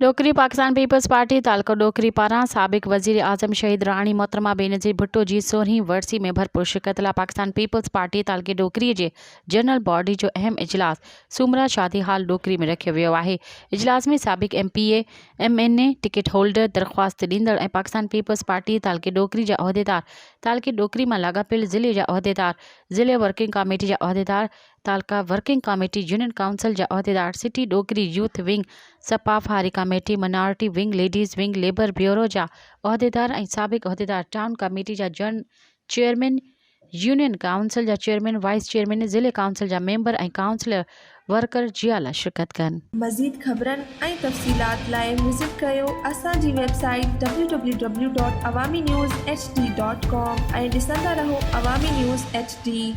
डोकरी Pakistan peoples party तालको डोकरी पारां साबिक वज़ीर आज़म शहीद राणी मोहतरमा बेनज़ीर भुट्टो जी 16वीं वरसी में भरपूर शिरकत लाइ पाकिस्तान पीपल्स पार्टी तालके डोकरी जे जनरल बॉडी जो अहम इजलास सूमरा शादी हाल डोकरी में रखियो वियो आहे। इजलास में साबिक MPA MNA टिकट होल्डर दरख्वास्त ॾींदड़ ऐं पाकिस्तान पीपल्स पार्टी तालके डोकरी जा उहिदेदार, तालके डोकरी मां लाॻापियल ज़िले जा उहिदेदार, ज़िले वर्किंग कमेटी जा उहिदेदार, तालका वर्किंग कमेटी, यूनियन काउंसिल जा उहिदेदार, सिटी डोकरी यूथ विंग, सपाफहारी committee, minority wing, ladies wing, labour bureau जा उहिदेदार ऐं साबिक उहिदेदार, टाउन कमेटी जा चेयरमैन, यूनियन काउंसिल जा चेयरमैन, वाइस चेयरमैन, ज़िले काउंसिल जा मेंबर ऐं काउंसिलर वर्कर जियाला शिरकत कनि। मज़ीद ख़बरनि ऐं तफ़सीलात लाइ विज़िट कयो असांजी वेबसाइट www.awamiNewsHD.com ऐं ॾिसंदा रहो अवामी न्यूज़ HD।